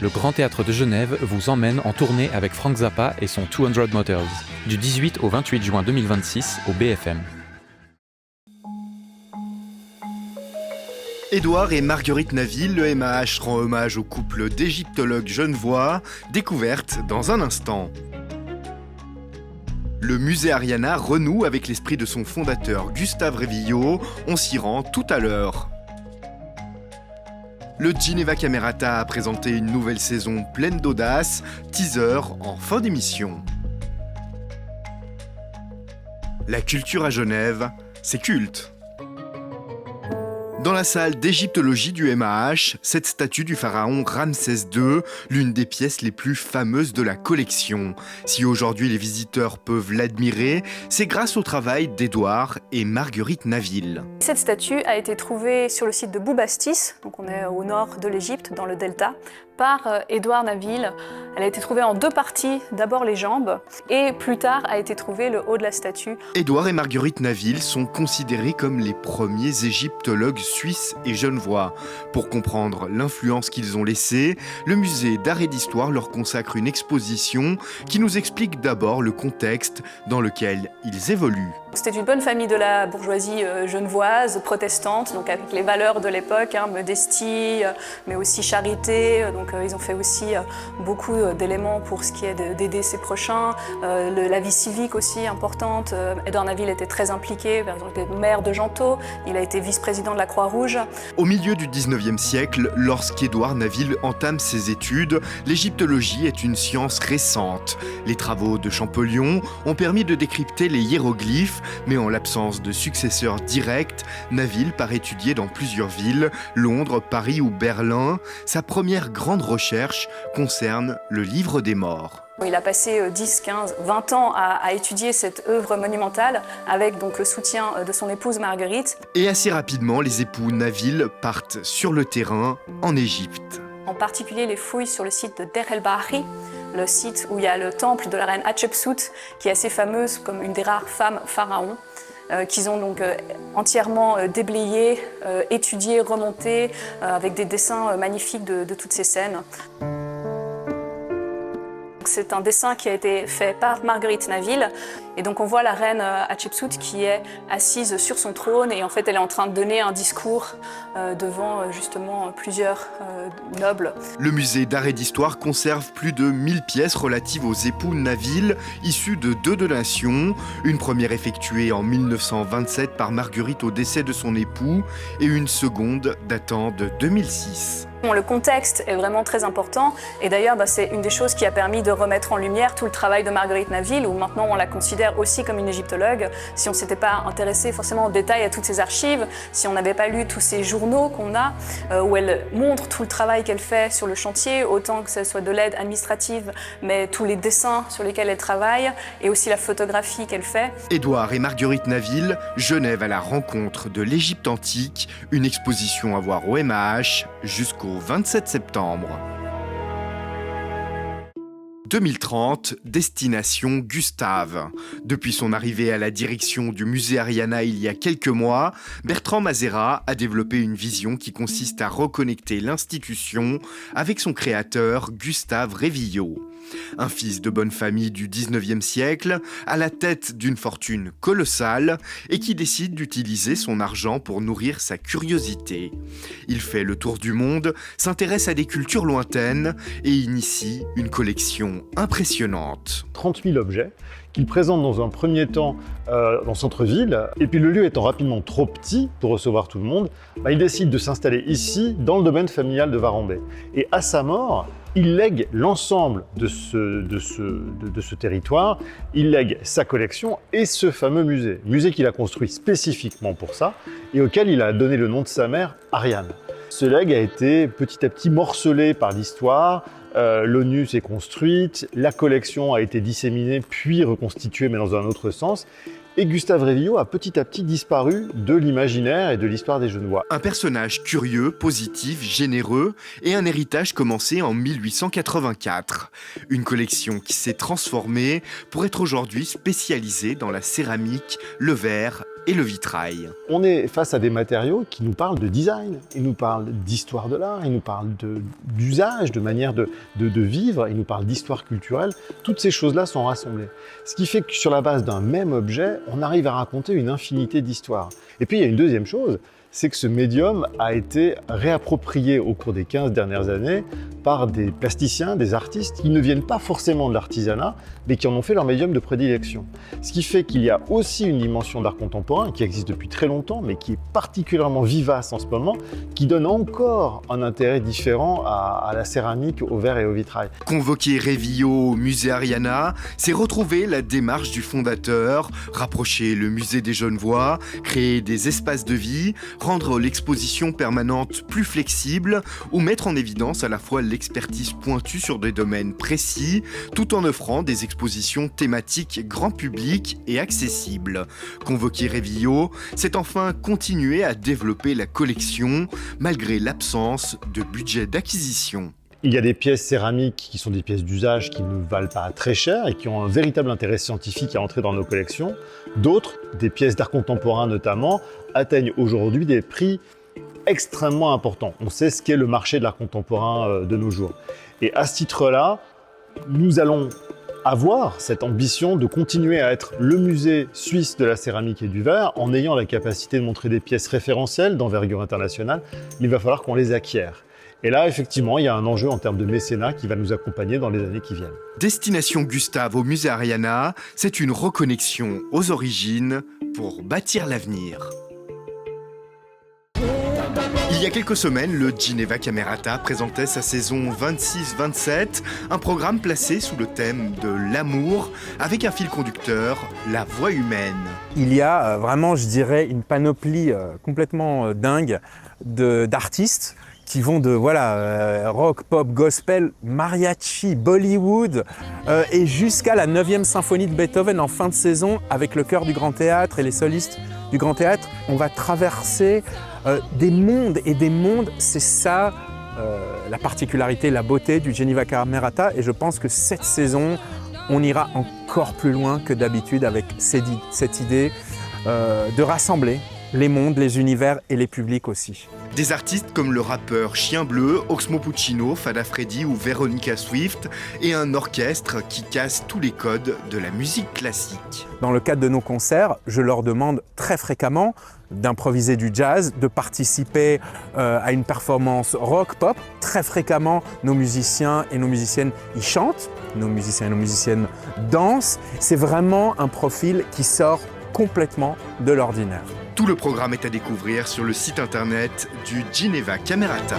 Le Grand Théâtre de Genève vous emmène en tournée avec Frank Zappa et son 200 Motors, du 18 au 28 juin 2026 au BFM. Édouard et Marguerite Naville, le MAH rend hommage au couple d'égyptologues genevois, découverte dans un instant. Le musée Ariana renoue avec l'esprit de son fondateur Gustave Révillot, on s'y rend tout à l'heure. Le Geneva Camerata a présenté une nouvelle saison pleine d'audace, teaser en fin d'émission. La culture à Genève, c'est culte. Dans la salle d'égyptologie du MAH, cette statue du pharaon Ramsès II, l'une des pièces les plus fameuses de la collection. Si aujourd'hui les visiteurs peuvent l'admirer, c'est grâce au travail d'Édouard et Marguerite Naville. Cette statue a été trouvée sur le site de Boubastis, donc on est au nord de l'Égypte, dans le delta, par Édouard Naville. Elle a été trouvée en deux parties, d'abord les jambes, et plus tard a été trouvé le haut de la statue. Édouard et Marguerite Naville sont considérés comme les premiers égyptologues suisses et genevois. Pour comprendre l'influence qu'ils ont laissée, le musée d'art et d'histoire leur consacre une exposition qui nous explique d'abord le contexte dans lequel ils évoluent. C'était une bonne famille de la bourgeoisie genevoise, protestante, donc avec les valeurs de l'époque, modestie, mais aussi charité. Donc ils ont fait aussi beaucoup d'éléments pour ce qui est d'aider ses prochains. La vie civique aussi importante. Édouard Naville était très impliqué, par exemple, il était maire de Gentot, il a été vice-président de la Croix-Rouge. Au milieu du 19e siècle, lorsqu'Édouard Naville entame ses études, l'égyptologie est une science récente. Les travaux de Champollion ont permis de décrypter les hiéroglyphes, mais en l'absence de successeur direct, Naville part étudier dans plusieurs villes, Londres, Paris ou Berlin. Sa première grande recherche concerne le livre des morts. Il a passé 10, 15, 20 ans à étudier cette œuvre monumentale avec donc le soutien de son épouse Marguerite. Et assez rapidement, les époux Naville partent sur le terrain en Égypte. En particulier les fouilles sur le site de Der El Bahri, le site où il y a le temple de la reine Hatshepsut, qui est assez fameuse comme une des rares femmes pharaons, qu'ils ont donc entièrement déblayé, étudié, remonté, avec des dessins magnifiques de toutes ces scènes. C'est un dessin qui a été fait par Marguerite Naville. Et donc on voit la reine Hatshepsut qui est assise sur son trône et en fait elle est en train de donner un discours devant justement plusieurs nobles. Le musée d'art et d'histoire conserve plus de 1000 pièces relatives aux époux Naville, issues de 2 donations. Une première effectuée en 1927 par Marguerite au décès de son époux et une seconde datant de 2006. Le contexte est vraiment très important et d'ailleurs c'est une des choses qui a permis de remettre en lumière tout le travail de Marguerite Naville où maintenant on la considère aussi comme une égyptologue. Si on ne s'était pas intéressé forcément en détail à toutes ces archives, si on n'avait pas lu tous ces journaux qu'on a où elle montre tout le travail qu'elle fait sur le chantier, autant que ce soit de l'aide administrative mais tous les dessins sur lesquels elle travaille et aussi la photographie qu'elle fait. Édouard et Marguerite Naville, Genève à la rencontre de l'Égypte antique, une exposition à voir au MAH jusqu'au 27 septembre. 2030, destination Gustave. Depuis son arrivée à la direction du musée Ariana il y a quelques mois, Bertrand Mazera a développé une vision qui consiste à reconnecter l'institution avec son créateur Gustave Révillot. Un fils de bonne famille du 19e siècle, à la tête d'une fortune colossale et qui décide d'utiliser son argent pour nourrir sa curiosité. Il fait le tour du monde, s'intéresse à des cultures lointaines et initie une collection impressionnante. 30 000 objets qu'il présente dans un premier temps dans le centre-ville. Et puis le lieu étant rapidement trop petit pour recevoir tout le monde, il décide de s'installer ici, dans le domaine familial de Varambay. Et à sa mort, il lègue l'ensemble de ce territoire, il lègue sa collection et ce fameux musée qu'il a construit spécifiquement pour ça et auquel il a donné le nom de sa mère, Ariane. Ce legs a été petit à petit morcelé par l'histoire, l'ONU s'est construite, la collection a été disséminée puis reconstituée mais dans un autre sens. Et Gustave Révillot a petit à petit disparu de l'imaginaire et de l'histoire des Genevois. Un personnage curieux, positif, généreux et un héritage commencé en 1884. Une collection qui s'est transformée pour être aujourd'hui spécialisée dans la céramique, le verre et le vitrail. On est face à des matériaux qui nous parlent de design, ils nous parlent d'histoire de l'art, ils nous parlent d'usage, de manière de vivre, ils nous parlent d'histoire culturelle. Toutes ces choses-là sont rassemblées. Ce qui fait que sur la base d'un même objet, on arrive à raconter une infinité d'histoires. Et puis il y a une deuxième chose, c'est que ce médium a été réapproprié au cours des 15 dernières années par des plasticiens, des artistes qui ne viennent pas forcément de l'artisanat, mais qui en ont fait leur médium de prédilection. Ce qui fait qu'il y a aussi une dimension d'art contemporain qui existe depuis très longtemps, mais qui est particulièrement vivace en ce moment, qui donne encore un intérêt différent à la céramique, au verre et au vitrail. Convoquer Révillot au musée Ariana, c'est retrouver la démarche du fondateur, rapprocher le musée des Genevois, créer des espaces de vie, rendre l'exposition permanente plus flexible ou mettre en évidence à la fois l'expertise pointue sur des domaines précis, tout en offrant des expositions thématiques grand public et accessibles. Convoquer Révillot, c'est enfin continuer à développer la collection malgré l'absence de budget d'acquisition. Il y a des pièces céramiques qui sont des pièces d'usage qui ne valent pas très cher et qui ont un véritable intérêt scientifique à entrer dans nos collections. D'autres, des pièces d'art contemporain notamment, atteignent aujourd'hui des prix extrêmement importants. On sait ce qu'est le marché de l'art contemporain de nos jours. Et à ce titre-là, nous allons avoir cette ambition de continuer à être le musée suisse de la céramique et du verre en ayant la capacité de montrer des pièces référentielles d'envergure internationale. Il va falloir qu'on les acquiert. Et là, effectivement, il y a un enjeu en termes de mécénat qui va nous accompagner dans les années qui viennent. Destination Gustave au musée Ariana, c'est une reconnexion aux origines pour bâtir l'avenir. Il y a quelques semaines, le Geneva Camerata présentait sa saison 26-27, un programme placé sous le thème de l'amour, avec un fil conducteur, la voix humaine. Il y a vraiment, je dirais, une panoplie complètement dingue d'artistes qui vont de rock, pop, gospel, mariachi, Bollywood et jusqu'à la 9e symphonie de Beethoven en fin de saison avec le chœur du Grand Théâtre et les solistes du Grand Théâtre. On va traverser des mondes et des mondes, c'est ça la particularité, la beauté du Geneva Camerata, et je pense que cette saison, on ira encore plus loin que d'habitude avec cette idée de rassembler les mondes, les univers et les publics aussi. Des artistes comme le rappeur Chien Bleu, Oxmo Puccino, Fada Freddy ou Veronica Swift, et un orchestre qui casse tous les codes de la musique classique. Dans le cadre de nos concerts, je leur demande très fréquemment d'improviser du jazz, de participer à une performance rock-pop. Très fréquemment, nos musiciens et nos musiciennes y chantent, nos musiciens et nos musiciennes dansent. C'est vraiment un profil qui sort complètement de l'ordinaire. Tout le programme est à découvrir sur le site internet du Geneva Camerata.